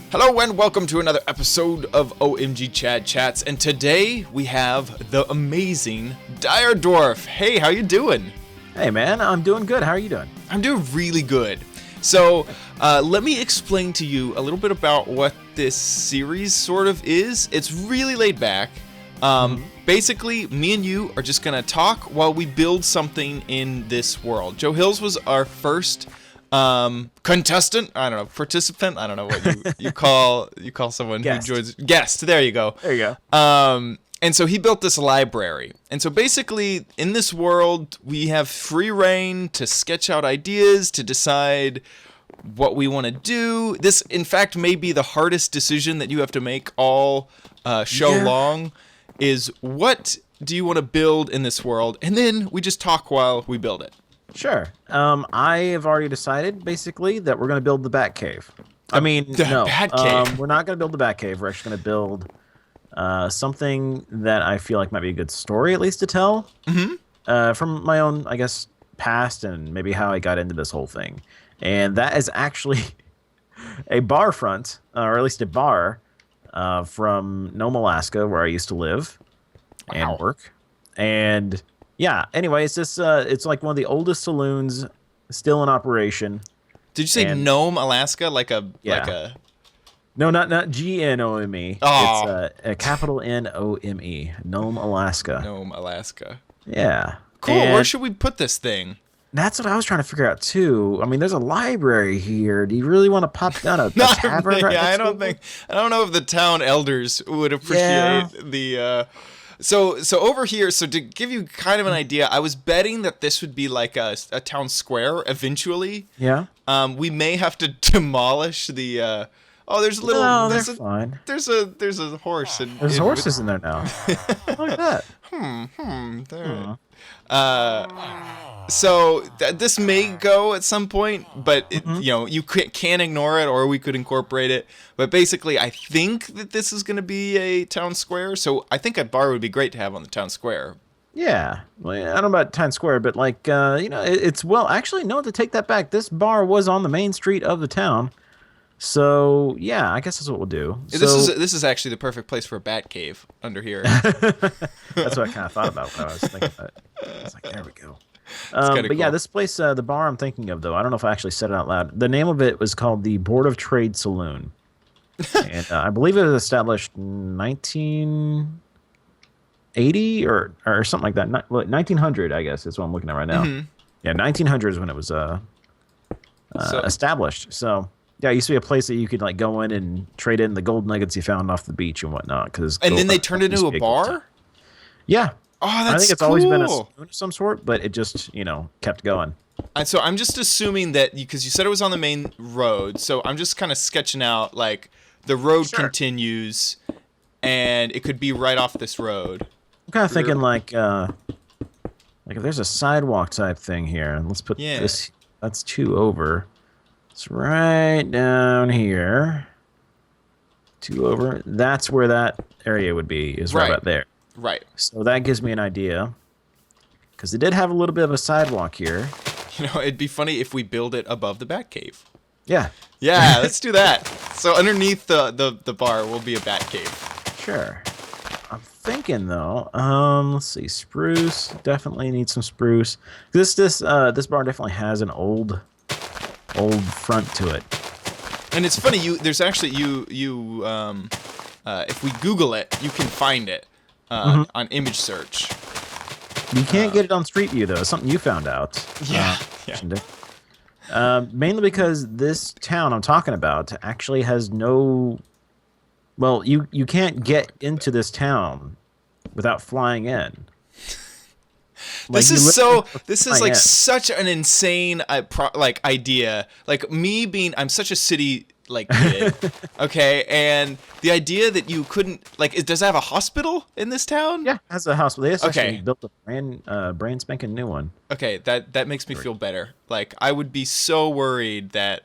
Hello and welcome to another episode of OMGchad Chats, and today we have the amazing DireDwarf. Hey, how you doing? Hey man, I'm doing good. How are you doing? I'm doing really good. So, let me explain to you a little bit about what this series sort of is. It's really laid back. Basically, me and you are just gonna talk while we build something in this world. Joe Hills was our first contestant, I don't know, participant, I don't know what you call someone Guest. who joins. Guest, there you go. There you go. And so he built this library. And so basically, in this world, we have free reign to sketch out ideas, to decide what we want to do. This, in fact, may be the hardest decision that you have to make all show long, is what do you want to build in this world? And then we just talk while we build it. Sure. I have already decided, basically, that we're going to build the Batcave. I mean, no. Batcave. We're not going to build the Batcave. We're actually going to build something that I feel like might be a good story, at least, to tell. From my own, I guess, past and maybe how I got into this whole thing. And that is actually a bar front, or at least a bar, from Nome, Alaska, where I used to live and work. And yeah, anyway, it's just it's like one of the oldest saloons still in operation. Did you say Nome, Alaska? Like a No, not GNOME. Oh. It's a capital NOME. Nome, Alaska. Nome, Alaska. Yeah. Cool. And Where should we put this thing? that's what I was trying to figure out too. I mean, there's a library here. Do you really want to pop down a tavern? I don't know if the town elders would appreciate the. So over here, so to give you kind of an idea, I was betting that this would be like a town square eventually. Yeah. We may have to demolish the. There's a little. No, they're fine. There's a horse. There's horses in there now. Look at that. So this may go at some point, but you can't ignore it, or we could incorporate it. But basically, I think that this is going to be a town square. So I think a bar would be great to have on the town square. Yeah, well, I don't know about Times Square, but like it's actually no, to take that back. This bar was on the main street of the town. So yeah, I guess that's what we'll do. This is actually the perfect place for a bat cave under here. That's what I kind of thought about when I was thinking about it. I was like, there we go. But cool. Yeah, this place, the bar I'm thinking of, though, I don't know if I actually said it out loud. The name of it was called the Board of Trade Saloon. And I believe it was established in 1980 or something like that. 1900, I guess, is what I'm looking at right now. Yeah, 1900 is when it was established. So yeah, it used to be a place that you could like go in and trade in the gold nuggets you found off the beach and whatnot. And then they turned it into a bar? Yeah. Oh, that's cool. I think it's always been a saloon of some sort, but it just, kept going. And so I'm just assuming that, because you said it was on the main road, so I'm just kind of sketching out, like, the road continues, and it could be right off this road. I'm kind of thinking, like if there's a sidewalk type thing here, let's put this, that's 2 over. It's right down here. 2 over. That's where that area would be, is right about there. Right. So that gives me an idea, because it did have a little bit of a sidewalk here. It'd be funny if we build it above the Batcave. Yeah. Yeah, let's do that. So underneath the bar will be a Batcave. Sure. I'm thinking though. Let's see. Spruce, definitely need some spruce. This bar definitely has an old front to it. And it's funny. There's actually if we Google it, you can find it. On image search. You can't get it on Street View, though. It's something you found out. Yeah. Mainly because this town I'm talking about actually has no... Well, you can't get into this town without flying in. This is like such an insane idea. Like me being, I'm such a city kid, okay, and the idea that you couldn't does it have a hospital in this town? Yeah, it has a hospital. They actually built a brand spanking new one. Okay, that makes me feel better. Like I would be so worried that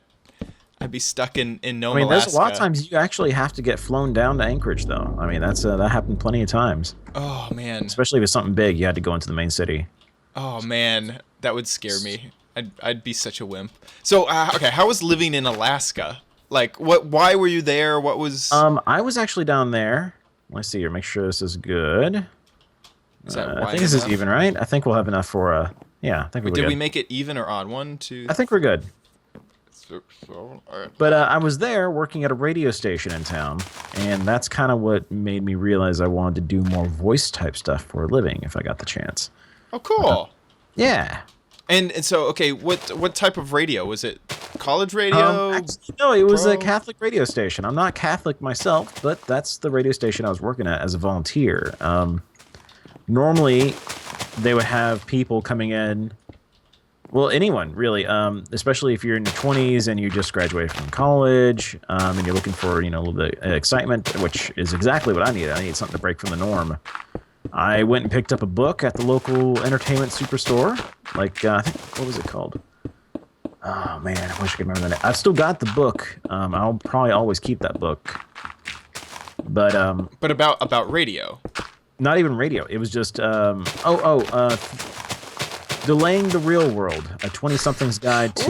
I'd be stuck in Nome, Alaska. There's a lot of times you actually have to get flown down to Anchorage, though. I mean, that happened plenty of times. Oh man! Especially if it's something big, you had to go into the main city. Oh man, that would scare me. I'd be such a wimp. So okay, how was living in Alaska? Like, what? Why were you there? What was? I was actually down there. Let's see here. Make sure this is good. Is that I think this is even, right? I think we'll have enough for yeah. I think we're good. Did we make it even or odd? 1, 2. I think we're good. All right. But I was there working at a radio station in town, and that's kind of what made me realize I wanted to do more voice type stuff for a living if I got the chance. Oh, cool. Yeah. And so, okay, what type of radio was it? College radio? Actually, no, it was a Catholic radio station. I'm not Catholic myself, but that's the radio station I was working at as a volunteer. Normally, they would have people coming in. Well, anyone, really, especially if you're in your 20s and you just graduated from college, and you're looking for, a little bit of excitement, which is exactly what I need. I need something to break from the norm. I went and picked up a book at the local entertainment superstore. Like, I think, what was it called? Oh, man, I wish I could remember the name. I've still got the book. I'll probably always keep that book. But about radio? Not even radio. It was just, Delaying the Real World, a 20-something's guide to...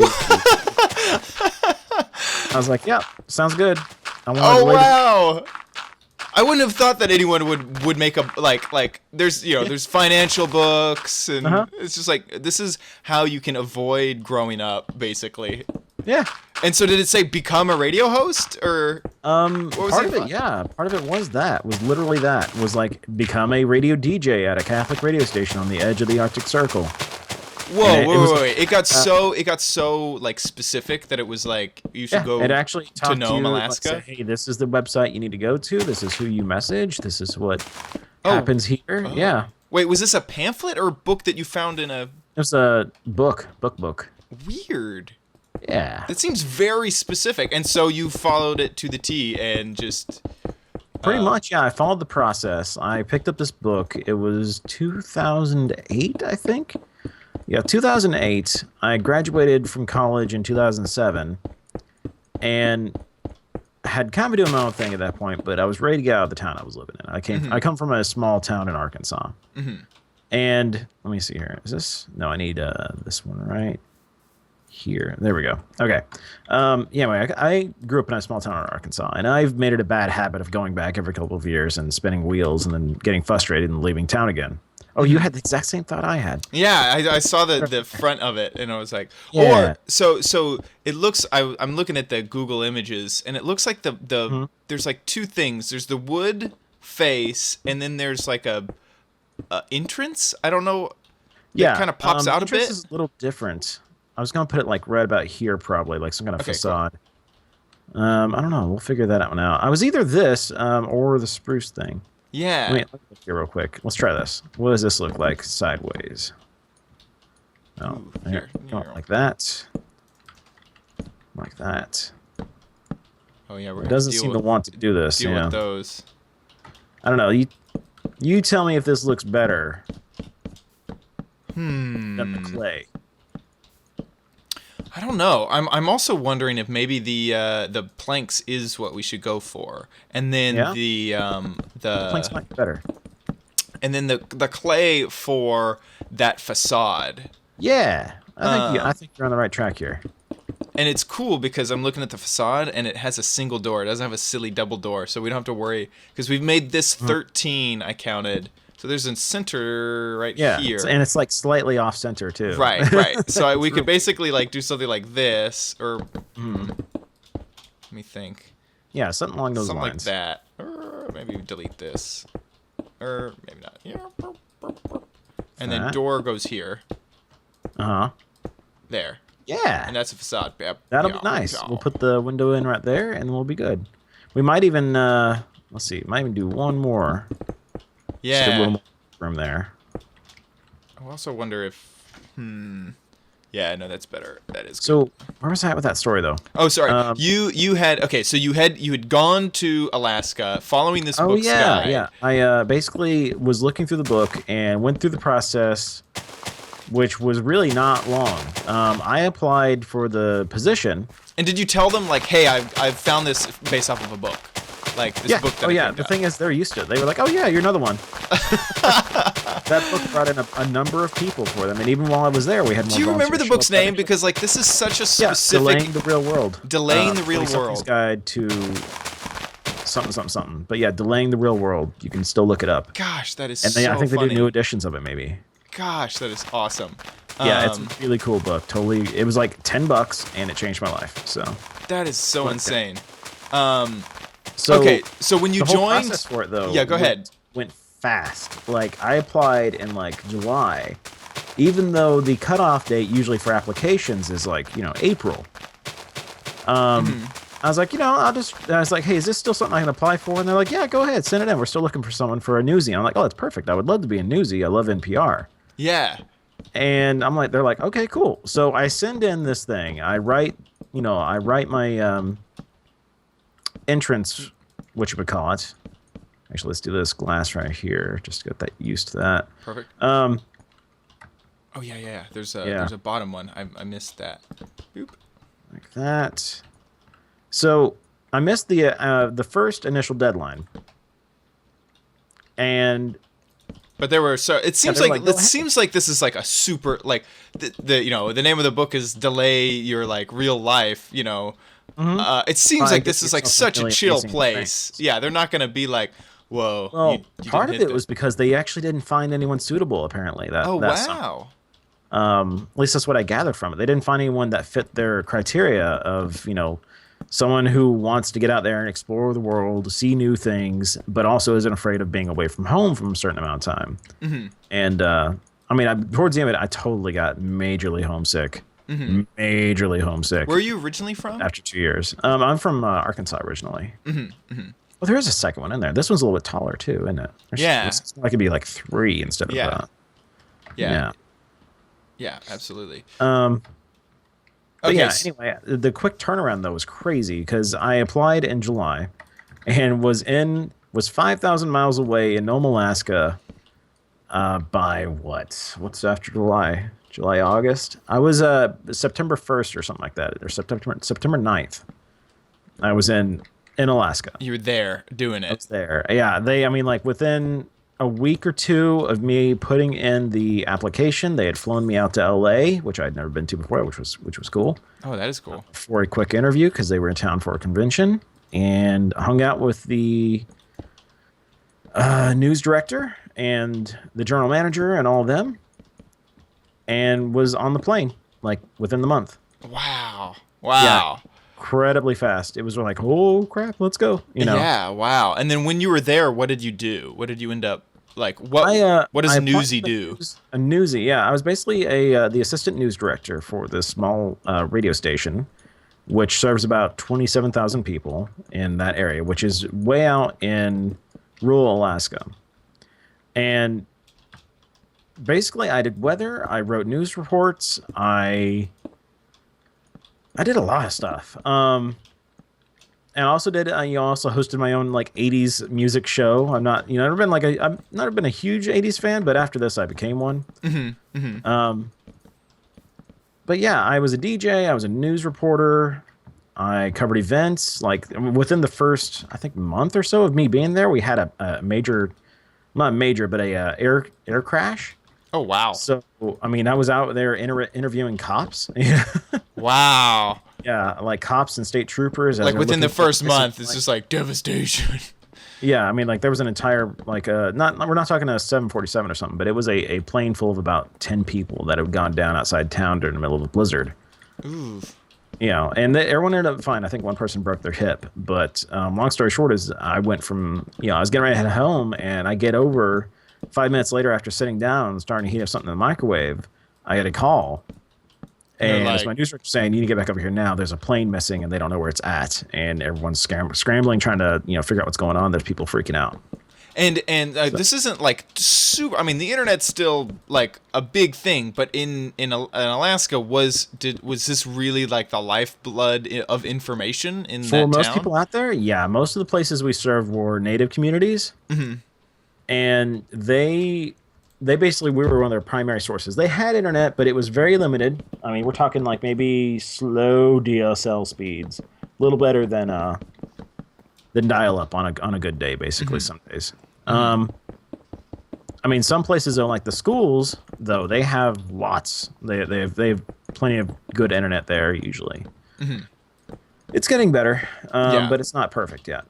I was like, yeah, sounds good. Wow! I wouldn't have thought that anyone would make a like there's financial books and it's just like this is how you can avoid growing up basically. Yeah. And so did it say become a radio host or what was part of it? Yeah, part of it was literally that was like become a radio DJ at a Catholic radio station on the edge of the Arctic Circle. Whoa, wait. It got so like specific that it was like you should go it actually to Nome, Alaska. Like, say, hey, this is the website you need to go to. This is who you message. This is what happens here. Oh. Yeah. Wait, was this a pamphlet or a book that you found in a... It was a book. Weird. Yeah. That seems very specific. And so you followed it to the T and just... Pretty much, yeah. I followed the process. I picked up this book. It was 2008, I think. Yeah, 2008. I graduated from college in 2007, and had kind of been doing my own thing at that point. But I was ready to get out of the town I was living in. I come from a small town in Arkansas, and let me see here. Is this? No, I need this one right here. There we go. Okay. I grew up in a small town in Arkansas, and I've made it a bad habit of going back every couple of years and spinning wheels, and then getting frustrated and leaving town again. Oh, you had the exact same thought I had. Yeah, I saw the front of it, and I was like, yeah. So it looks. I'm looking at the Google images, and it looks like the there's like two things. There's the wood face, and then there's like a entrance. I don't know. Yeah, it kind of pops out a bit. Is a little different. I was gonna put it like right about here, probably like some kind of facade. Cool. I don't know. We'll figure that one out. I was either this or the spruce thing. Yeah. Let me look here real quick. Let's try this. What does this look like sideways? Oh, here. Like that. Like that. Oh yeah, it doesn't seem to want to do this. Deal with those. I don't know. You tell me if this looks better than the clay. I don't know. I'm also wondering if maybe the planks is what we should go for, and then the planks might be better, and then the clay for that facade. Yeah, I think you're on the right track here. And it's cool because I'm looking at the facade and it has a single door. It doesn't have a silly double door, so we don't have to worry because we've made this 13. I counted. So there's a center right here. And it's like slightly off center too. Right. So we could basically like do something like this or let me think. Yeah, something along those lines. Something like that. Or maybe delete this. Or maybe not. Yeah. And then door goes here. There. Yeah. And that's a facade. Yep. That'll be nice. We'll put the window in right there and we'll be good. We might even let's see, might even do one more. Yeah. Just a little more room there. I also wonder if yeah, no, that's better. That is good. So where was I at with that story though? Oh, sorry. You had gone to Alaska following this book's guide. Yeah. I basically was looking through the book and went through the process, which was really not long. I applied for the position. And did you tell them like, hey, I've found this based off of a book? Like this Yeah. book that Oh I yeah. picked The up. thing is, they're used to it. They were like, "Oh yeah, you're another one." That book brought in a number of people for them, and even while I was there, we had more. Do you remember the volunteers book's show up name? every- Because like this is such a Yeah, specific delaying the real world. Delaying the Real 40-something's World. Guide to something, something, something. But yeah, delaying the real world. You can still look it up. Gosh, that is And so I think funny. they do new editions of it, maybe. Gosh, that is awesome. Yeah, it's a really cool book. Totally, it was like $10, and it changed my life. So That is so insane. So okay, so when you the whole joined, process for it though, yeah, go ahead. Went fast. Like I applied in like July, even though the cutoff date usually for applications is like April. I was like, I was like, hey, is this still something I can apply for? And they're like, yeah, go ahead, send it in. We're still looking for someone for a newsie. I'm like, oh, that's perfect. I would love to be a newsie. I love NPR. Yeah. And I'm like, they're like, okay, cool. So I send in this thing. I write my entrance, what you would call it. Actually, let's do this glass right here. Just to get that used to that. Perfect. Um, Oh yeah. There's a bottom one. I missed that. Boop. like that. So I missed the first initial deadline. And But there were it seems they're like like, go it seems like this is like a super like the name of the book is Delay Your like Real Life. It seems Try like and this get is like yourself such a really chill amazing place. things. Yeah, they're not gonna be like, whoa. well, you part didn't of hit it was because they actually didn't find anyone suitable. Apparently, that Oh that summer. wow. At least that's what I gathered from it. They didn't find anyone that fit their criteria of, someone who wants to get out there and explore the world, see new things, but also isn't afraid of being away from home from a certain amount of time. Mm-hmm. And, towards the end of it, I totally got majorly homesick. Mm-hmm. Majorly homesick. Where are you originally from? After 2 years. I'm from Arkansas originally. Mm-hmm. Mm-hmm. Well, there is a second one in there. This one's a little bit taller, too, isn't it? Yeah. It's like it'd be like 3 instead of that. Yeah. Yeah, absolutely. But Okay. yeah, anyway, the quick turnaround though was crazy because I applied in July and was 5,000 miles away in Nome, Alaska by what's after July? July, August? I was September 1st or something like that, or September 9th. I was in Alaska. You were there doing I it. was there. Yeah, within a week or two of me putting in the application, they had flown me out to LA, which I'd never been to before, which was cool, Oh, that is cool. for a quick interview because they were in town for a convention, and hung out with the news director and the general manager and all of them, and was on the plane like within the month. Wow. Incredibly fast. It was like, oh crap, let's go. Yeah, wow. And then when you were there, what did you do? What did you end up like? What does a newsie do? A newsie, yeah. I was basically the assistant news director for this small radio station, which serves about 27,000 people in that area, which is way out in rural Alaska. And basically, I did weather. I wrote news reports. I did a lot of stuff. And I also did. Also hosted my own like '80s music show. I'm not, I've never been a huge '80s fan, but after this, I became one. Mm-hmm. Mm-hmm. But yeah, I was a DJ. I was a news reporter. I covered events. Like within the first, I think, month or so of me being there, we had a major, not major, but a air crash. Oh wow. So I was out there interviewing cops. Wow. Yeah, like cops and state troopers. Like within the first month, it's just like devastation. Yeah, there was an entire we're not talking a 747 or something, but it was a plane full of about 10 people that had gone down outside town during the middle of a blizzard. Ooh. And everyone ended up fine. I think one person broke their hip, but long story short is I went from I was getting ready to head home, and I get over 5 minutes later after sitting down and starting to heat up something in the microwave. I get a call. And as my news director saying, you need to get back over here now. There's a plane missing, and they don't know where it's at. And everyone's scrambling, trying to figure out what's going on. There's people freaking out. And this isn't like super. I mean, the internet's still like a big thing, but in Alaska, was this really like the lifeblood of information in that town? For most people out there, yeah. Most of the places we served were native communities, mm-hmm. and they basically, we were one of their primary sources. They had internet, but it was very limited. I mean, we're talking like maybe slow DSL speeds, a little better than than dial up on a good day, basically. Some days. I mean, some places though, like the schools, though, they have lots. They have plenty of good internet there usually. It's getting better, but it's not perfect yet.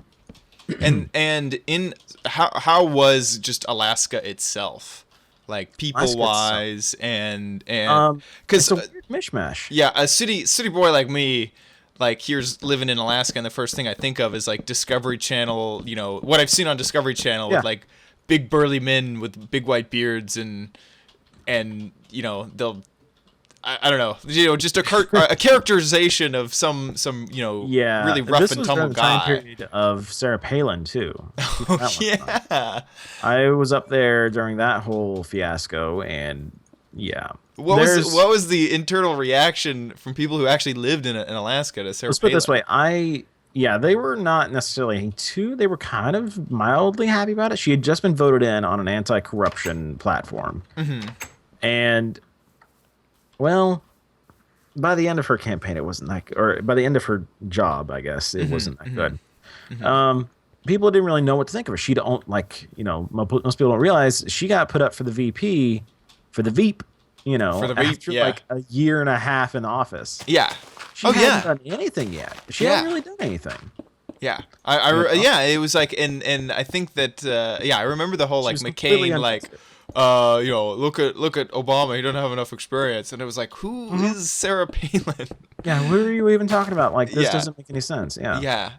And in how was just Alaska itself, like people wise, and it's a weird mishmash. Yeah, a city boy like me, like here's living in Alaska, and the first thing I think of is like Discovery Channel. You know what I've seen on Discovery Channel with like big burly men with big white beards and you know they'll. I don't know, you know, just a characterization of some really rough and tumble guy. This was the time period of Sarah Palin too. Yeah, I was up there during that whole fiasco, and what was the internal reaction from people who actually lived in Alaska to Sarah Palin? Let's put it this way, they were not necessarily they were kind of mildly happy about it. She had just been voted in on an anti-corruption platform, and. Well, by the end of her campaign, it wasn't that, or by the end of her job, I guess it wasn't that good. People didn't really know what to think of her. She don't most people don't realize she got put up for the VP, for the Veep, after like a year and a half in office. Yeah. She hadn't done anything yet. She hadn't really done anything. Yeah. It was like, and I think that, I remember the whole like McCain, like, look at Obama. He doesn't have enough experience, and it was like, who is Sarah Palin? Yeah, what are you even talking about? Like, this doesn't make any sense. Yeah.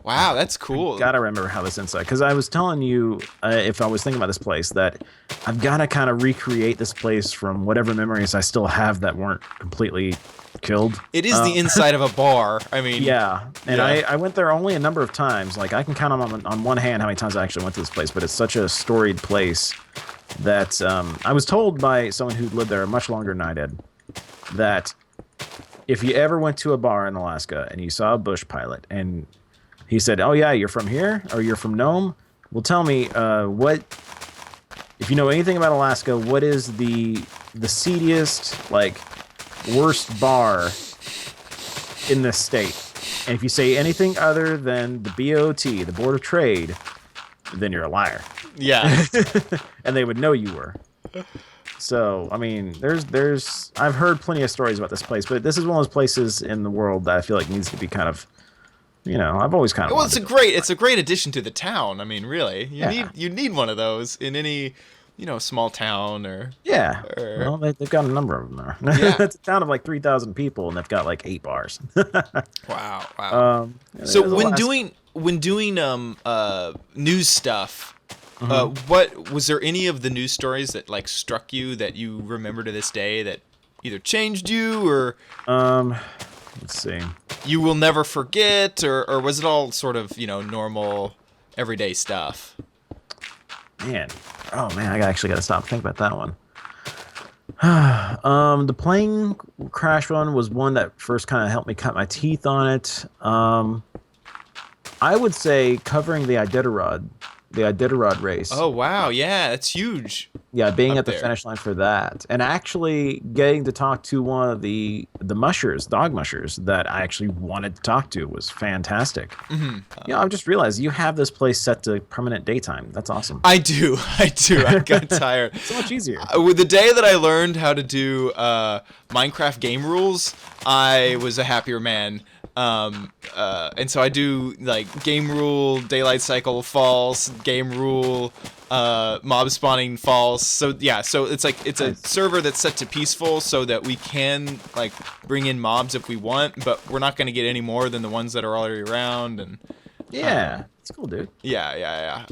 Wow, that's cool. Gotta remember how this inside, because I was telling you, if I was thinking about this place, that I've got to kind of recreate this place from whatever memories I still have that weren't completely killed. It is the inside of a bar. I mean, I went there only a number of times. Like, I can count on one hand how many times I actually went to this place, but it's such a storied place that I was told by someone who lived there much longer than I did that if you ever went to a bar in Alaska and you saw a bush pilot and he said, "Oh yeah, you're from here or you're from Nome, well tell me what, if you know anything about Alaska, what is the seediest, like, worst bar in this state? And if you say anything other than the BOT, the Board of Trade, then you're a liar." Yeah. And they would know you were. So, I mean, I've heard plenty of stories about this place, but this is one of those places in the world that I feel like needs to be kind of, I've always kind of. Well, it's a great addition to the town. I mean, really, you need one of those in any, small town or. Yeah. Well, they've got a number of them there. Yeah. It's a town of like 3,000 people, and they've got like 8 bars. Wow. So when doing news stuff. What was there any of the news stories that like struck you that you remember to this day that either changed you or let's see, you will never forget, or was it all sort of normal everyday stuff? Man, I actually got to stop and think about that one. The plane crash one was one that first kind of helped me cut my teeth on it. I would say covering the Iditarod race. Oh wow, yeah, that's huge. Yeah, being at the finish line for that, and actually getting to talk to one of the dog mushers that I actually wanted to talk to was fantastic. I've just realized you have this place set to permanent daytime. That's awesome. I do. I got tired. It's so much easier. With the day that I learned how to do Minecraft game rules, I was a happier man. And so I do like game rule, daylight cycle false, game rule, mob spawning false. So it's like it's a server that's set to peaceful so that we can like bring in mobs if we want, but we're not going to get any more than the ones that are already around. And it's cool, dude. Yeah.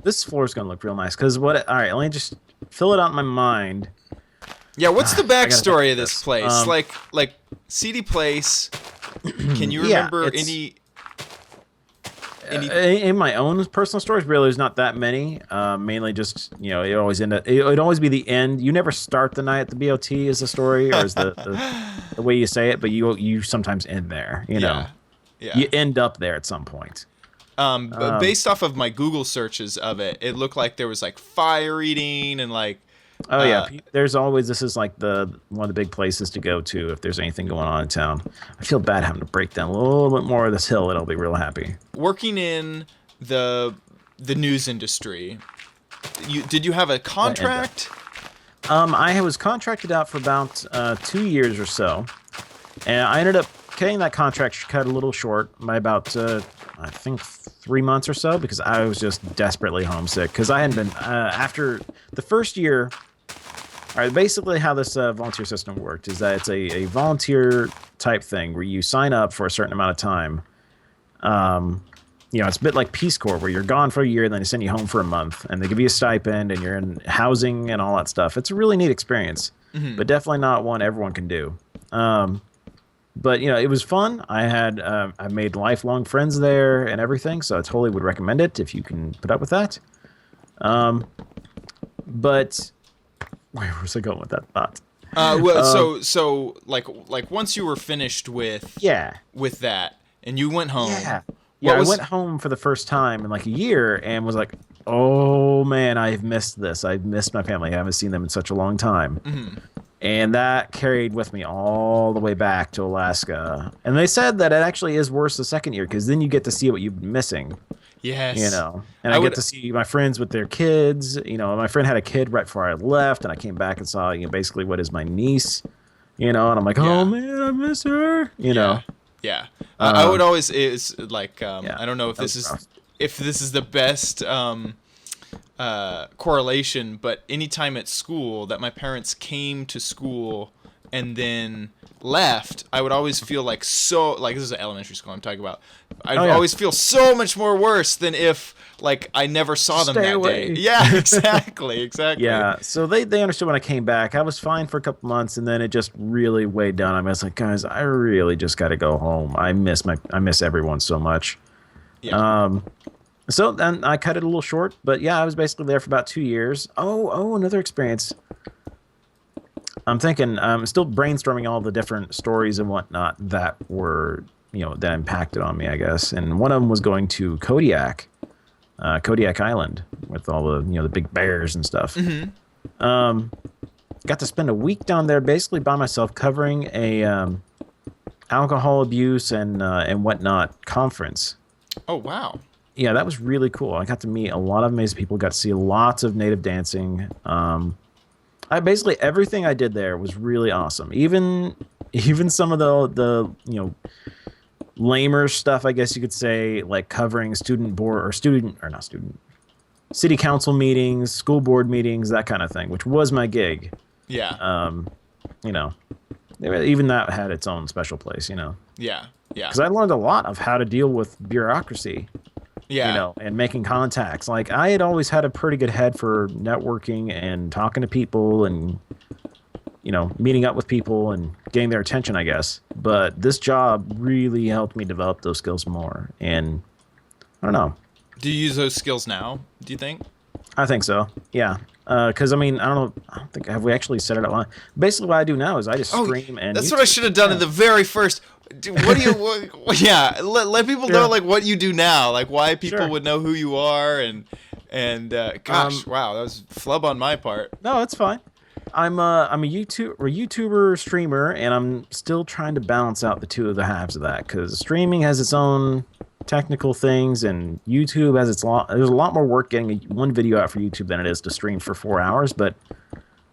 This floor is going to look real nice because all right, let me just fill it out in my mind. Yeah, what's the backstory of this place? Like seedy place. Can you remember any in my own personal stories? Really, there's not that many. Mainly just it would always be the end. You never start the night at the BOT as the story, or is the way you say it, but you sometimes end there. You end up there at some point. Based off of my Google searches of it, it looked like there was like fire eating and like Oh yeah, there's always this is like the one of the big places to go to if there's anything going on in town. I feel bad having to break down a little bit more of this hill, and I'll be real happy. Working in the news industry, did you have a contract? I was contracted out for about 2 years or so, and I ended up getting that contract cut a little short by about I think 3 months or so because I was just desperately homesick because I hadn't been after the first year. All right, basically how this volunteer system worked is that it's a volunteer type thing where you sign up for a certain amount of time. It's a bit like Peace Corps where you're gone for a year and then they send you home for a month and they give you a stipend and you're in housing and all that stuff. It's a really neat experience, but definitely not one everyone can do. But it was fun. I made lifelong friends there and everything, so I totally would recommend it if you can put up with that. But where was I going with that thought? So like once you were finished with that and you went home. Yeah, I went home for the first time in like a year and was like, oh man, I've missed this. I've missed my family. I haven't seen them in such a long time. And that carried with me all the way back to Alaska. And they said that it actually is worse the second year because then you get to see what you've been missing. Yes. And I get to see my friends with their kids. My friend had a kid right before I left, and I came back and saw, basically what is my niece. And I'm like, oh man, I miss her. Yeah. I would always it's like I don't know if this is the best correlation, but anytime at school that my parents came to school and then left, I would always feel like this is elementary school I'm talking about. I'd always feel so much more worse than if like I never saw them that day. Yeah, exactly. Yeah, so they understood when I came back. I was fine for a couple months, and then it just really weighed down. I was like, guys, I really just got to go home. I miss everyone so much. Yeah. So then I cut it a little short, but yeah, I was basically there for about 2 years. Oh, another experience. I'm thinking, I'm still brainstorming all the different stories and whatnot that were, that impacted on me, I guess. And one of them was going to Kodiak Island with all the, the big bears and stuff. Got to spend a week down there basically by myself covering a alcohol abuse and whatnot conference. Oh, wow. Yeah, that was really cool. I got to meet a lot of amazing people, got to see lots of native dancing. Basically everything I did there was really awesome. Even some of the lamer stuff, I guess you could say, like covering city council meetings, school board meetings, that kind of thing, which was my gig. Yeah. Even that had its own special place, Yeah. Yeah. Because I learned a lot of how to deal with bureaucracy. Yeah. And making contacts. Like, I had always had a pretty good head for networking and talking to people and, meeting up with people and getting their attention, I guess. But this job really helped me develop those skills more. And I don't know. Do you use those skills now, do you think? I think so. Yeah. Because, I don't think, have we actually said it out loud? Basically, what I do now is I just stream and that's what I should have done in the very first. What do you? Let people know like what you do now, like why people would know who you are, and gosh, wow, that was flub on my part. No, it's fine. I'm a YouTuber streamer, and I'm still trying to balance out the two of the halves of that because streaming has its own technical things, and YouTube has there's a lot more work getting one video out for YouTube than it is to stream for 4 hours. But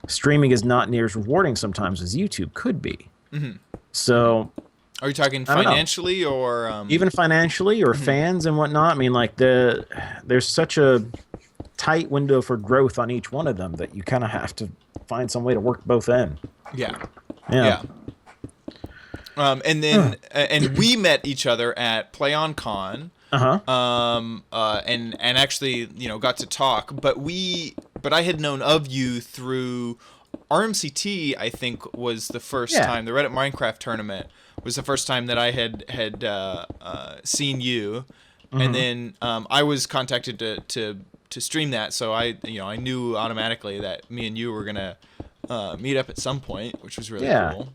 streaming is not near as rewarding sometimes as YouTube could be. So. Are you talking financially or even financially or fans and whatnot? There's such a tight window for growth on each one of them that you kind of have to find some way to work both in. Yeah. And then and we met each other at PlayOnCon. And actually, got to talk, but I had known of you through RMCT. I think was the first time the Reddit Minecraft tournament was the first time that I had seen you, and then I was contacted to stream that, so I knew automatically that me and you were gonna meet up at some point, which was really cool.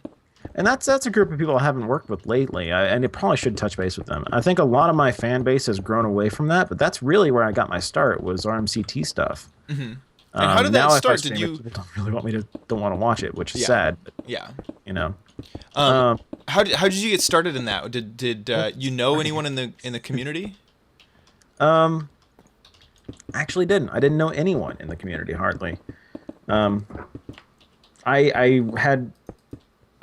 And that's a group of people I haven't worked with lately, and I probably should touch base with them. I think a lot of my fan base has grown away from that, but that's really where I got my start was RMCT stuff. And how did Now that if I start? stream Did it, you? people don't want to watch it, which is Yeah. sad. But, Yeah. you know, How did you get started in that? Did you know anyone in the community? um, actually didn't. I didn't know anyone in the community hardly. Um, I had.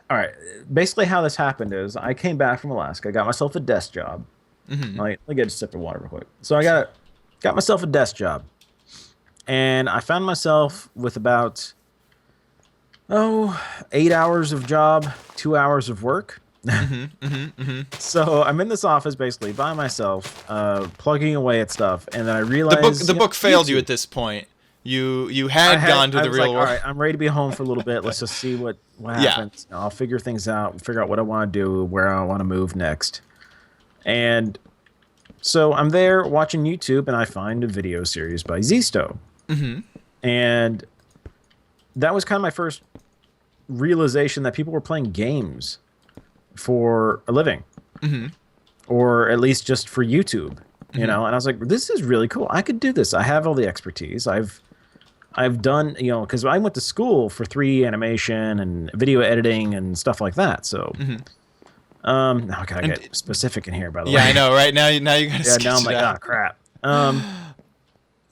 All right. Basically, how this happened is I came back from Alaska, got myself a desk job. Let me get a sip of water real quick. So I got myself a desk job, and I found myself with about 8 hours of job, 2 hours of work. So I'm in this office basically by myself, plugging away at stuff, and then I realized The book failed you at this point. You had gone to I the was real like, world. all right, I'm ready to be home for a little bit. Let's just see what Yeah. happens. I'll figure things out, figure out what I want to do, where I want to move next. And so I'm there watching YouTube, and I find a video series by Zisto. And that was kind of my first realization that people were playing games for a living, or at least just for YouTube, you know. And I was like, this is really cool. I could do this. I have all the expertise. I've done, you know, because I went to school for 3D animation and video editing and stuff like that. So, now I gotta get specific in here, by the way. Yeah, I know. Right now you gotta Yeah, sketch now I'm it like, out. oh crap.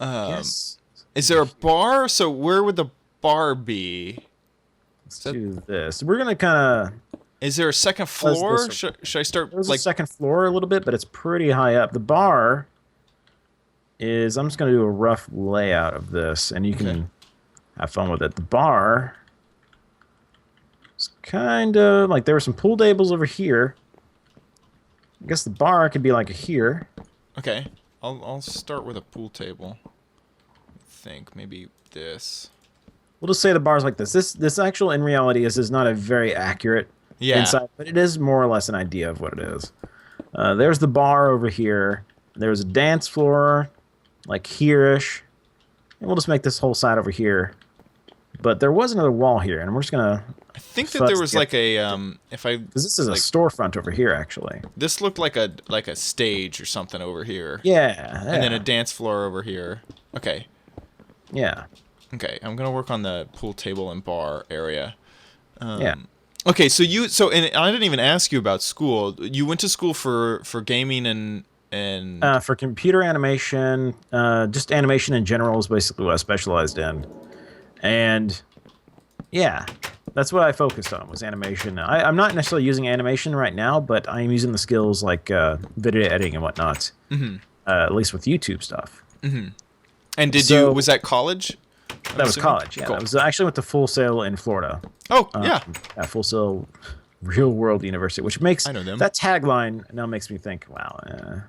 Yes. Is there a bar? So where would the bar be? Let's do this. We're gonna kind of. Is there a second floor? Should I start There's like a second floor a little bit, but it's pretty high up. The bar is. I'm just gonna do a rough layout of this, and you can have fun with it. The bar is kind of like there were some pool tables over here. I guess the bar could be like here. Okay, I'll start with a pool table. I think maybe this. We'll just say the bar's like this. This actual in reality is not a very accurate inside, but it is more or less an idea of what it is. There's the bar over here. There's a dance floor, like here-ish. And we'll just make this whole side over here. But there was another wall here, and we're just gonna. I think that there was like a Because this is like, a storefront over here, actually. This looked like a stage or something over here. Yeah. And then a dance floor over here. Okay. Yeah. Okay, I'm gonna work on the pool table and bar area. Yeah. Okay, and I didn't even ask you about school. You went to school for gaming and For computer animation, just animation in general is basically what I specialized in, and yeah, that's what I focused on was animation. I'm not necessarily using animation right now, but I am using the skills like video editing and whatnot. At least with YouTube stuff. And was that college? That was college. Yeah, Cool. that was actually went to Full Sail in Florida. Oh yeah. Full Sail Real World University, which makes I know them. That tagline now makes me think, wow,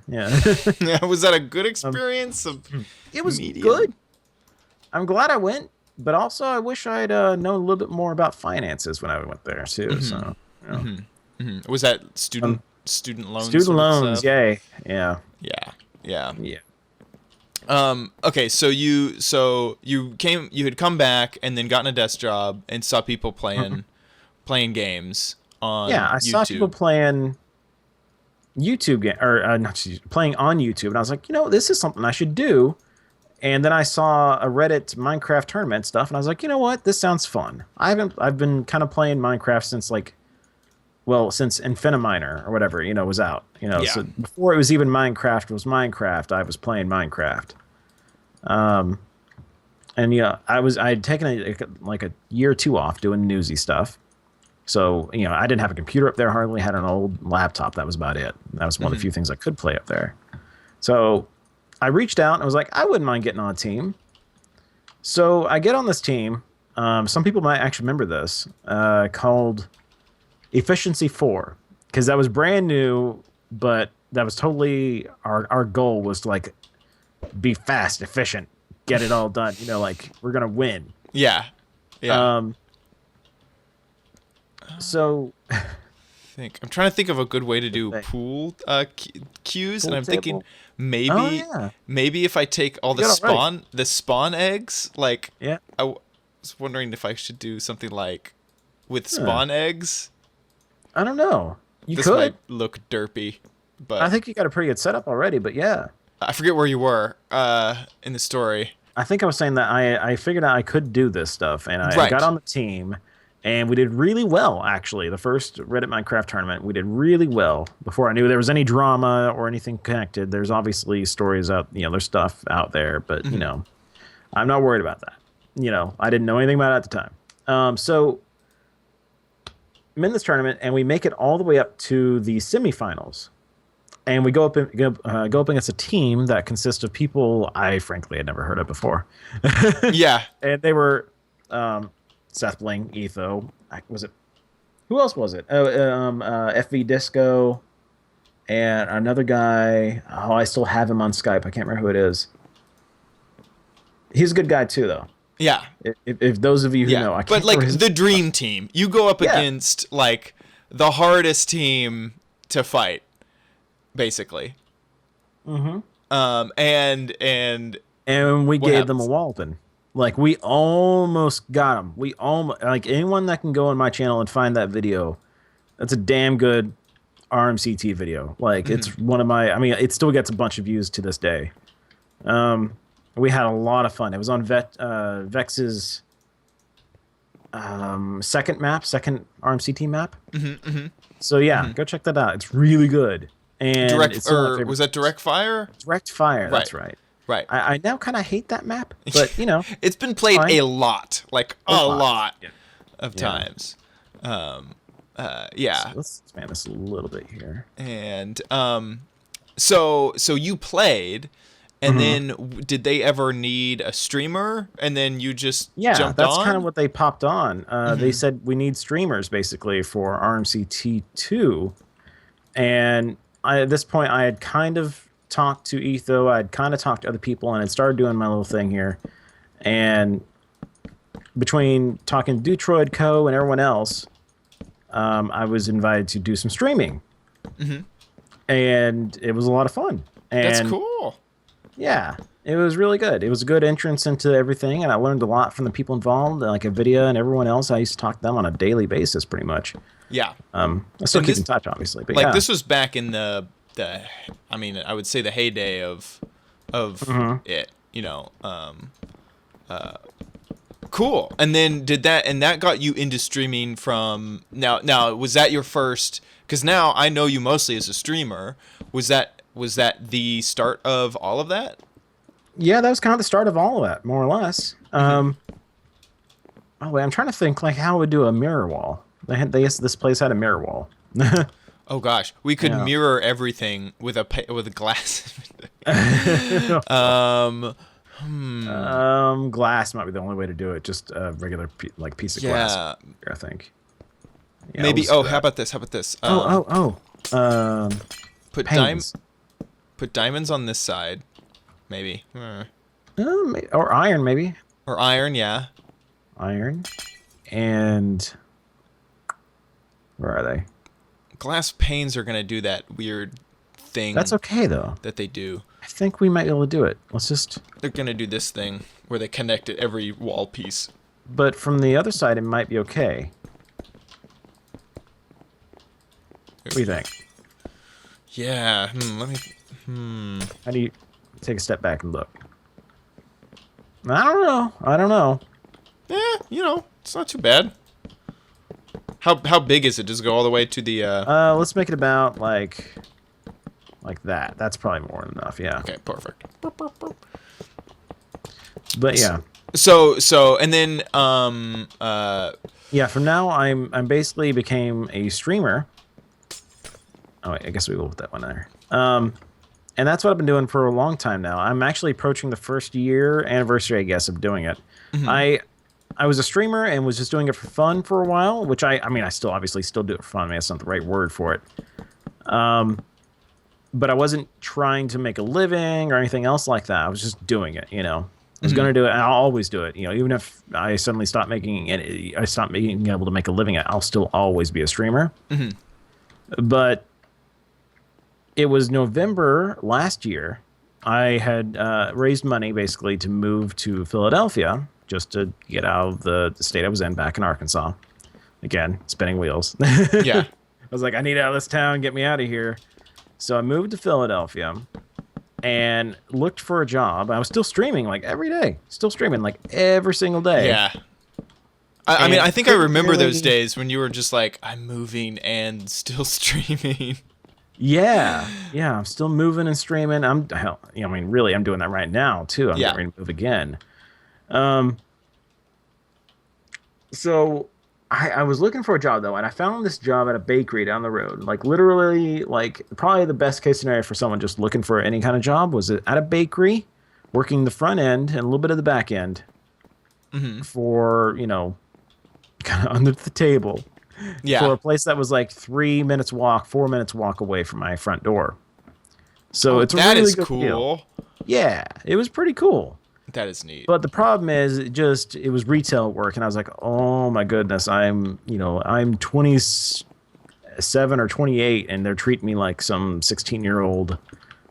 yeah. Yeah, was that a good experience? It was medium? good. I'm glad I went, but also I wish I'd known a little bit more about finances when I went there too. So, you know. Was that student loans? Student loans, yay, yeah. Okay, so you had come back and then gotten a desk job and saw people playing games on I YouTube. saw people playing YouTube game playing on YouTube, and I was like, this is something I should do. And then I saw a Reddit Minecraft tournament stuff, and I was like, you know what, this sounds fun. I've been kind of playing Minecraft since since Infiniminer or whatever, was out. So before it was even Minecraft, I was playing Minecraft. And I had taken a year or two off doing newsy stuff. So, I didn't have a computer up there hardly, had an old laptop. That was about it. That was one of the few things I could play up there. So I reached out and I was like, I wouldn't mind getting on a team. So I get on this team. Some people might actually remember this, called Efficiency 4, because that was brand new, but that was totally our goal was to be fast, efficient, get it all done. We're gonna win. Yeah. So I'm trying to think of a good way to do pool cues, and I'm thinking maybe if I take all the spawn eggs, I was wondering if I should do something with spawn eggs. I don't know. This might look derpy, but I think you got a pretty good setup already. But yeah, I forget where you were in the story. I think I was saying that I figured out I could do this stuff, and I got Right. on the team, and we did really well, actually. The first Reddit Minecraft tournament, we did really well. Before I knew there was any drama or anything connected, there's obviously stories out, there's stuff out there, but, I'm not worried about that. I didn't know anything about it at the time. So I'm in this tournament, and we make it all the way up to the semifinals. And we go up against a team that consists of people I frankly had never heard of before. Yeah. And they were Seth Bling, Etho. Was it? Who else was it? FV Disco, and another guy. Oh, I still have him on Skype. I can't remember who it is. He's a good guy too, though. Yeah. If those of you who know, I can't but like remember the dream team, you go up against like the hardest team to fight, basically. Mm-hmm. And we what gave them happens? a walloping. Like we almost got them. We almost like anyone that can go on my channel and find that video. That's a damn good RMCT video. Like it's one of my. I mean, it still gets a bunch of views to this day. We had a lot of fun. It was on Vex's second RMCT map. So yeah, go check that out. It's really good. And it's Was that direct fire? Direct fire. Right. That's right. Right. I now kind of hate that map, but It's been played fine. a lot, like a lot Yeah. of Yeah. times. Yeah. So let's expand this a little bit here. And so you played, and then did they ever need a streamer? And then you just jumped that's on? kind of what they popped on. They said we need streamers basically for RMCT2, and at this point I had kind of talked to Etho, I'd kind of talked to other people, and I'd started doing my little thing here. And between talking to Iditarod Co. and everyone else, I was invited to do some streaming, and it was a lot of fun. And That's cool. yeah, it was really good. It was a good entrance into everything, and I learned a lot from the people involved, like Avidia and everyone else. I used to talk to them on a daily basis, pretty much. Yeah. I still keep in touch, obviously, but Like this was back in the I mean, I would say the heyday of it, cool. And then that got you into streaming from now was that your first, because now I know you mostly as a streamer. Was that the start of all of that? Yeah, that was kind of the start of all of that, more or less. Oh wait, I'm trying to think like how I would do a mirror wall. This place had a mirror wall. Oh gosh, we could mirror everything with a glass. Glass might be the only way to do it. Just a regular piece of glass. I think. Yeah, maybe. How about this? Put panes. Put diamonds on this side, maybe. Or iron, maybe. Or iron, yeah. Iron, and where are they? Glass panes are gonna do that weird thing. That's okay though. That they do. I think we might be able to do it. Let's just. They're gonna do this thing where they connect it every wall piece. But from the other side, it might be okay. What do you think? Yeah. Let me. How do you take a step back and look? I don't know. Yeah, it's not too bad. How big is it? Does it go all the way to the? Let's make it about like that. That's probably more than enough. Yeah. Okay, perfect. But yeah. So and then yeah. From now, I'm basically became a streamer. Oh wait, I guess we will put that one there. And that's what I've been doing for a long time now. I'm actually approaching the first year anniversary, I guess, of doing it. I was a streamer and was just doing it for fun for a while, which I mean, I still obviously still do it for fun. I mean, that's not the right word for it. But I wasn't trying to make a living or anything else like that. I was just doing it, I was going to do it, and I'll always do it. Even if I suddenly stop being able to make a living, I'll still always be a streamer. But it was November last year. I had raised money basically to move to Philadelphia, just to get out of the state I was in back in Arkansas. Again, spinning wheels. Yeah. I was like, I need out of this town, get me out of here. So I moved to Philadelphia, and looked for a job. I was still streaming like every day, still streaming like every single day. Yeah. I mean, I think I remember really... those days when you were just like, I'm moving and still streaming. Yeah, I'm still moving and streaming. I'm really, I'm doing that right now too. I'm getting ready to move again. So I was looking for a job though, and I found this job at a bakery down the road. Like literally, like probably the best case scenario for someone just looking for any kind of job was at a bakery, working the front end and a little bit of the back end for, kind of under the table. Yeah. For a place that was like 4 minutes walk away from my front door. So it's a really good cool. deal. Yeah, it was pretty cool. That is neat. But the problem is it was retail work, and I was like, oh my goodness, I'm 27 or 28, and they're treating me like some 16-year-old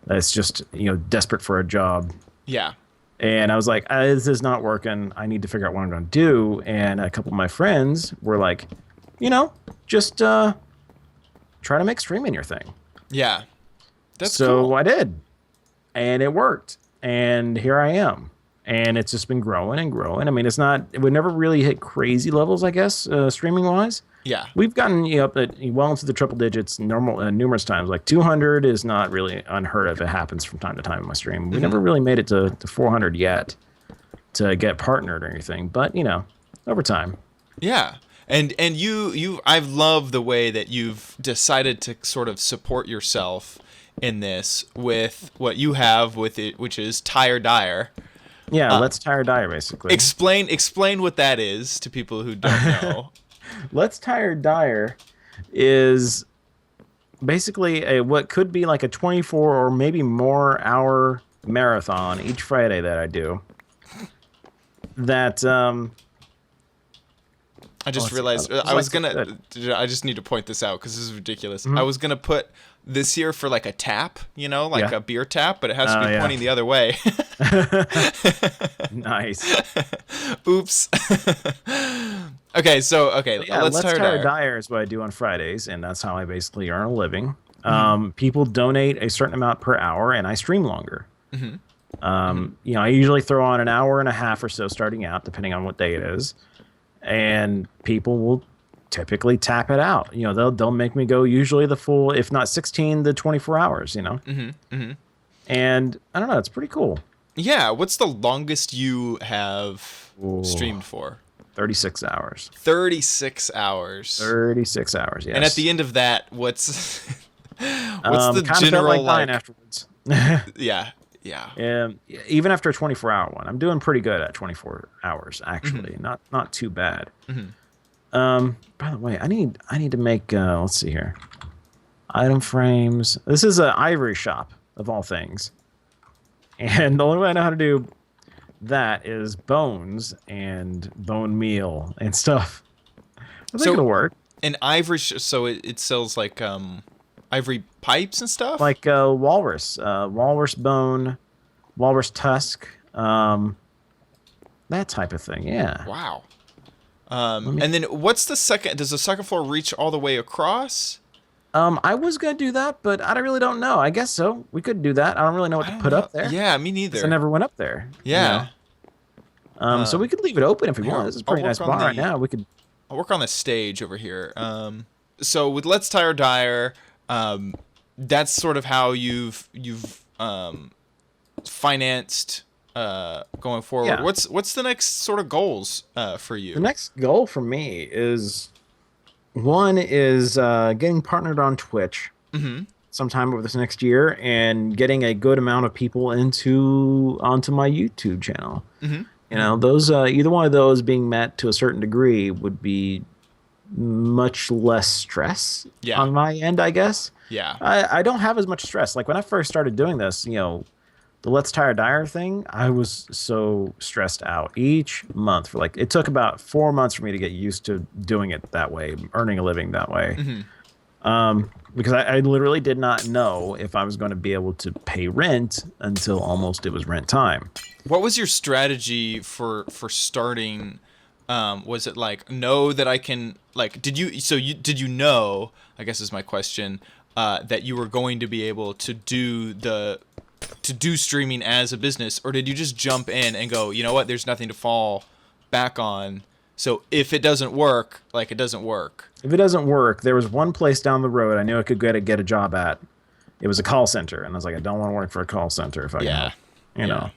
that's just, desperate for a job. Yeah. And I was like, this is not working. I need to figure out what I'm going to do. And a couple of my friends were like, just try to make streaming your thing. Yeah. That's so cool. I did. And it worked. And here I am. And it's just been growing and growing. I mean, it would never really hit crazy levels, I guess, streaming wise. Yeah. We've gotten up well into the triple digits numerous times. Like 200 is not really unheard of. It happens from time to time in my stream. We never really made it to 400 yet to get partnered or anything. But, over time. Yeah. And I've loved the way that you've decided to sort of support yourself in this with what you have with it, which is DireDwarf. Yeah, let's DireDwarf basically. Explain what that is to people who don't know. Let's DireDwarf is basically what could be like a 24 or maybe more hour marathon each Friday that I do. That I just realized I just need to point this out because this is ridiculous. I was gonna put this here for like a tap, a beer tap, but it has to be pointing the other way. Nice. Oops. Okay, so let's DireDwarf is what I do on Fridays, and that's how I basically earn a living. People donate a certain amount per hour, and I stream longer. I usually throw on an hour and a half or so starting out, depending on what day it is, and people will typically tap it out. They'll make me go usually the full, if not 16 to 24 hours. And I don't know, it's pretty cool. Yeah, what's the longest you have streamed for? 36 hours. 36 hours. 36 hours, yes. And at the end of that, what's the kind general of like afterwards? Yeah. Even after a 24-hour one, I'm doing pretty good at 24 hours actually. Not too bad. By the way, I need to make let's see here. Item frames. This is an ivory shop of all things. And the only way I know how to do that is bones and bone meal and stuff. I think it'll work. An ivory, so it sells like ivory pipes and stuff? Like walrus bone, walrus tusk, that type of thing, yeah. Wow. And then what's the second, does the second floor reach all the way across? I was going to do that, but I really don't know. I guess so. We could do that. I don't really know what to put up there. Yeah, me neither. I never went up there. Yeah. So we could leave it open if we want. This is a pretty nice bar right now. I'll work on the stage over here. So with Let's DireDwarf, that's sort of how you've financed going forward. Yeah. What's the next sort of goals for you? The next goal for me is getting partnered on Twitch sometime over this next year and getting a good amount of people onto my YouTube channel. Those either one of those being met to a certain degree would be much less stress on my end, I guess. Yeah. I don't have as much stress. Like when I first started doing this, the Let's DireDwarf thing, I was so stressed out each month it took about 4 months for me to get used to doing it that way, earning a living that way. Because I literally did not know if I was going to be able to pay rent until almost it was rent time. What was your strategy for starting? Was it like, know that I can, like, did you know, I guess is my question, that you were going to be able to do the to do streaming as a business, or did you just jump in and go, you know what, there's nothing to fall back on, so if it doesn't work, like, it doesn't work? If it doesn't work, there was one place down the road I knew I could get a job at. It was a call center, and I was like, I don't want to work for a call center if I can help, you know.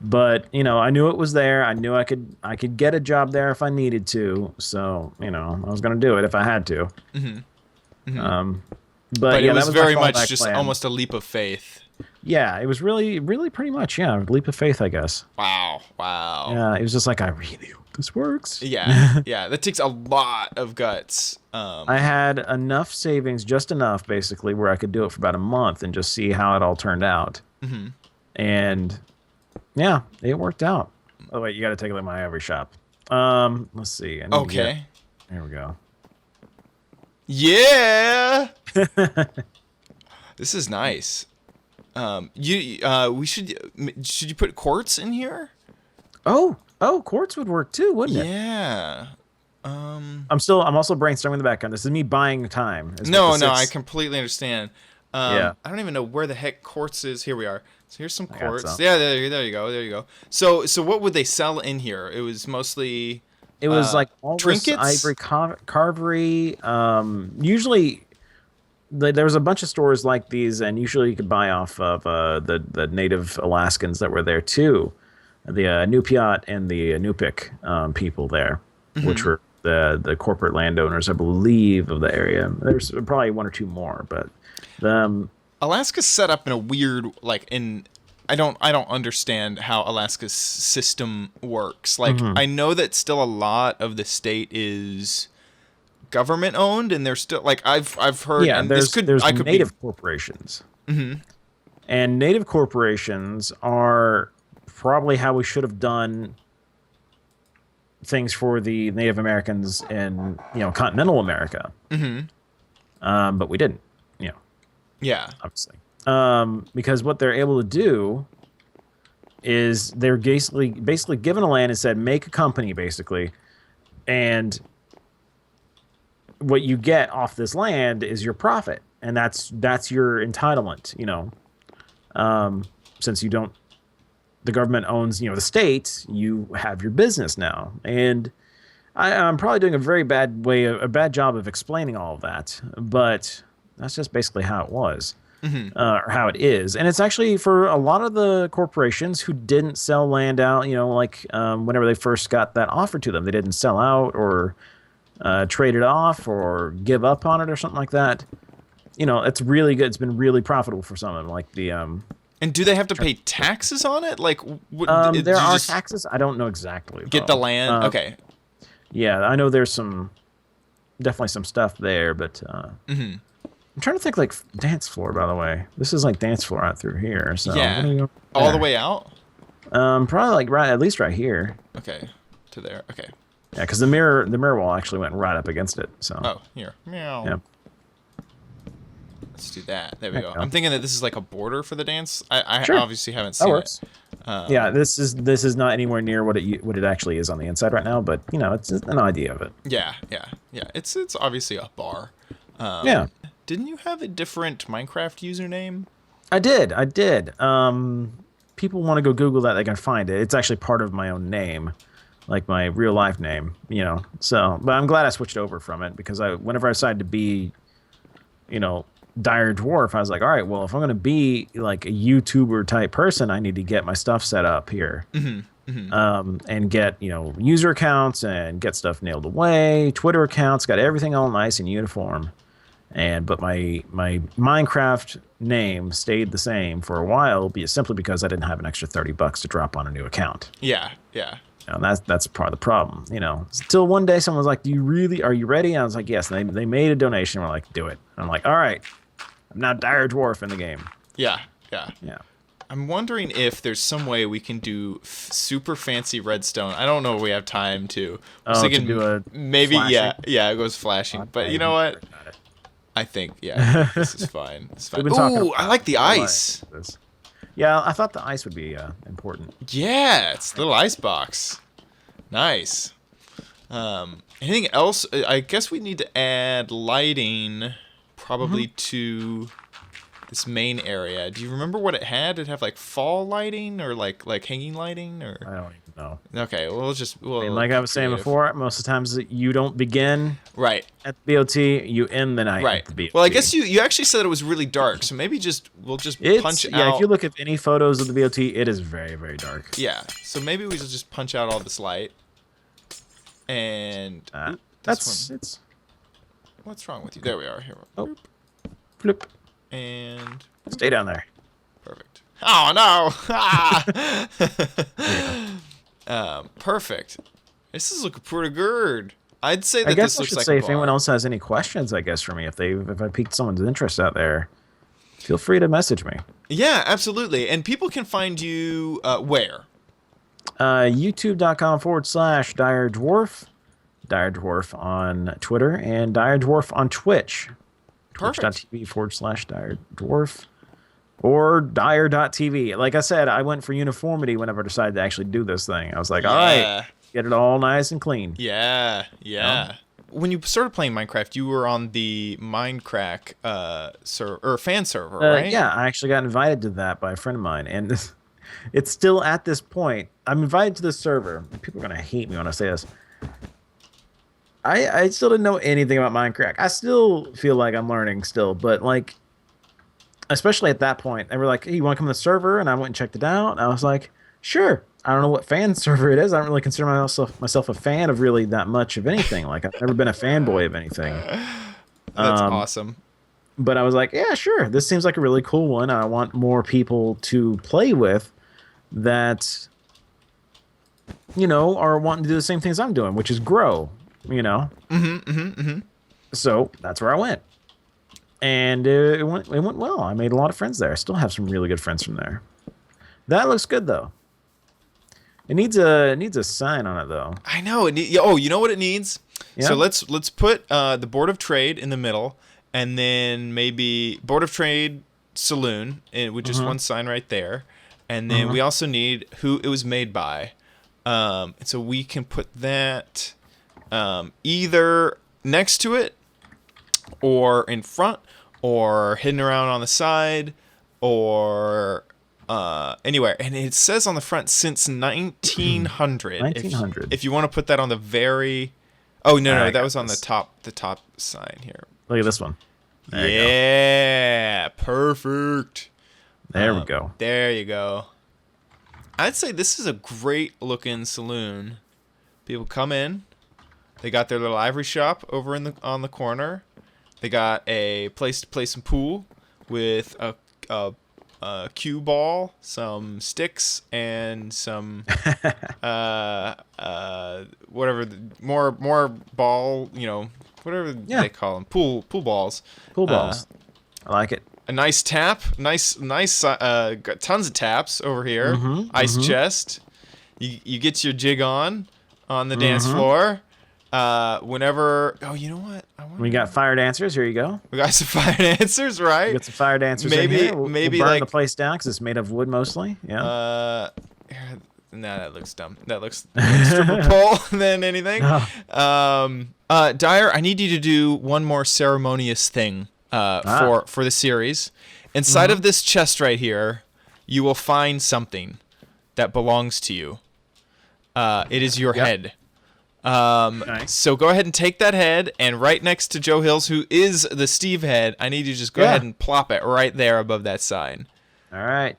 But, you know, I knew it was there. I knew I could get a job there if I needed to. So, you know, I was going to do it if I had to. But yeah, it was, that was very my much just plan. almost a leap of faith. Yeah, it was really pretty much, yeah, a leap of faith, I guess. Wow. Yeah, it was just like, I really hope this works. Yeah, yeah, that takes a lot of guts. I had enough savings, just enough, basically, where I could do it for about a month and just see how it all turned out. And yeah, it worked out. Oh wait, you got to take a look at my ivory shop. Let's see. Okay. There we go. Yeah. This is nice. We should you put quartz in here? Oh, quartz would work too, wouldn't it? Yeah. I'm also brainstorming in the background. This is me buying time. No, I completely understand. Yeah. I don't even know where the heck quartz is. Here we are. So here's some quartz. some. Yeah, there you go. So what would they sell in here? It was mostly It was like all trinkets, this ivory carvery. Usually, there was a bunch of stores like these, and usually you could buy off of the native Alaskans that were there too, the Nupiat and the Nupik people there, which were the corporate landowners, I believe, of the area. There's probably one or two more, but Alaska's set up in a weird, like, I don't understand how Alaska's system works. Like, I know that still a lot of the state is government owned, and there's still, like, I've heard. Yeah, and there's native be... corporations, and native corporations are probably how we should have done things for the Native Americans in continental America. But we didn't. Yeah, obviously. Because what they're able to do is they're basically given a land and said, make a company, basically, and what you get off this land is your profit, and that's your entitlement. Since the government owns the state, you have your business now, and I'm probably doing a bad job of explaining all of that, but that's just basically how it was. Or how it is. And it's actually for a lot of the corporations who didn't sell land out, whenever they first got that offer to them, they didn't sell out or trade it off or give up on it or something like that. It's really good. It's been really profitable for some of them, like the... and do they have to pay taxes on it? Like, there are taxes. I don't know exactly. Get the land? Okay. Yeah, I know there's definitely some stuff there, but... I'm trying to think, like, dance floor, by the way. This is like dance floor out through here. So yeah. All the way out? Probably like at least right here. Okay. To there. Okay. Yeah, because the mirror wall actually went right up against it. So. Oh, here. Meow. Yeah. Let's do that. There we go. I'm thinking that this is like a border for the dance. I Sure. obviously haven't seen it. Yeah, this is not anywhere near what it actually is on the inside right now, but it's an idea of it. Yeah. It's obviously a bar. Yeah. Didn't you have a different Minecraft username? I did. People want to go Google that, they can find it. It's actually part of my own name, like my real life name, So, but I'm glad I switched over from it, because whenever I decided to be, DireDwarf, I was like, all right, well, if I'm going to be like a YouTuber type person, I need to get my stuff set up here. And get, user accounts and get stuff nailed away, Twitter accounts, got everything all nice and uniform. But my Minecraft name stayed the same for a while, simply because I didn't have an extra $30 to drop on a new account. Yeah. And that's part of the problem, Until one day someone was like, are you ready? And I was like, yes. And they made a donation. We're like, do it. And I'm like, all right, I'm now DireDwarf in the game. Yeah. I'm wondering if there's some way we can do super fancy redstone. I don't know if we have time to. To do a maybe flashing? Yeah, it goes flashing. Okay, but you know what? I think, this is fine. It's fine. Ooh, I like the ice. Yeah, I thought the ice would be important. Yeah, it's the little ice box. Nice. Anything else? I guess we need to add lighting, probably to this main area. Do you remember what it had? Did it have like fall lighting or like hanging lighting or? I don't even know. Okay, well, I mean, like I was saying before, most of the times you don't begin right at the BOT, you end the night right. at the BOT. Well, I guess you actually said it was really dark, so maybe we'll just punch out. Yeah, if you look at any photos of the BOT, it is very, very dark. Yeah, so maybe we should just punch out all this light. And it's. What's wrong with you? There we are. Here. Oh, flip. And stay down there. Perfect. Oh no! Perfect. This is looking pretty good. I'd say that this looks like a bar. I guess I should say if anyone else has any questions, I guess for me, if I piqued someone's interest out there, feel free to message me. Yeah, absolutely. And people can find you where? YouTube.com/DireDwarf. DireDwarf on Twitter and DireDwarf on Twitch. Perfect. Twitch.tv/DireDwarf or Dire.tv. Like I said, I went for uniformity whenever I decided to actually do this thing. I was like, all right, get it all nice and clean. Yeah. When you started playing Minecraft, you were on the Minecraft fan server, right? Yeah, I actually got invited to that by a friend of mine, and it's still at this point. I'm invited to this server. People are gonna hate me when I say this. I still didn't know anything about Minecraft. I still feel like I'm learning still, but like, especially at that point, they were like, hey, you want to come to the server? And I went and checked it out. And I was like, sure. I don't know what fan server it is. I don't really consider myself a fan of really that much of anything. Like, I've never been a fanboy of anything. That's awesome. But I was like, yeah, sure. This seems like a really cool one. I want more people to play with that, are wanting to do the same things I'm doing, which is grow. So that's where I went, and it went well. I made a lot of friends there. I still have some really good friends from there. That looks good though. It needs a sign on it though. I know. You know what it needs? Yeah. So let's put the Board of Trade in the middle, and then maybe Board of Trade Saloon, with just one sign right there, and then we also need who it was made by. So we can put that. Either next to it or in front or hidden around on the side or anywhere. And it says on the front since 1900. 1900. If you want to put that on the very... Oh, no, that was on the top sign here. Look at this one. There you go. Perfect. There we go. There you go. I'd say this is a great looking saloon. People come in. They got their little ivory shop over on the corner. They got a place to play some pool with a cue ball, some sticks, and some whatever more ball, whatever they call them, pool balls. Pool balls. I like it. A nice tap, nice got tons of taps over here. Ice chest. You get your jig on the dance floor. Whenever, you know what? We got fire dancers. Here you go. We got some fire dancers, right? We got some fire dancers. Maybe, in here. We'll burn like the place down because it's made of wood mostly. Yeah. Nah, that looks dumb. That looks stripper pole than anything. Oh. Dire, I need you to do one more ceremonious thing for the series. Inside of this chest right here, you will find something that belongs to you. It is your head. Nice. So go ahead and take that head, and right next to Joe Hills, who is the Steve head, I need you to just go ahead and plop it right there above that sign. All right.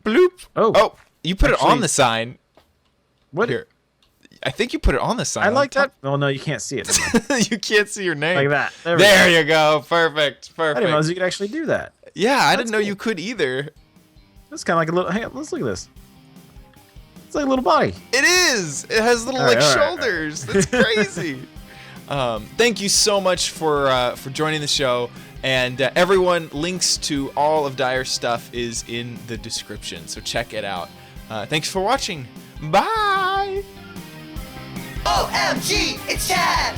Bloop. Oh, you put it on the sign. What? Here. I think you put it on the sign. I like that. Oh, no, you can't see it. You can't see your name. Like that. There you go. Perfect. I didn't know you could actually do that. Yeah, I didn't know you could either. That's kind of like a little... Hang on, let's look at this. It's like a little body. It is. It has little shoulders. That's crazy. Thank you so much for joining the show. And everyone, links to all of Dire's stuff is in the description. So check it out. Thanks for watching. Bye. OMG, it's Chad.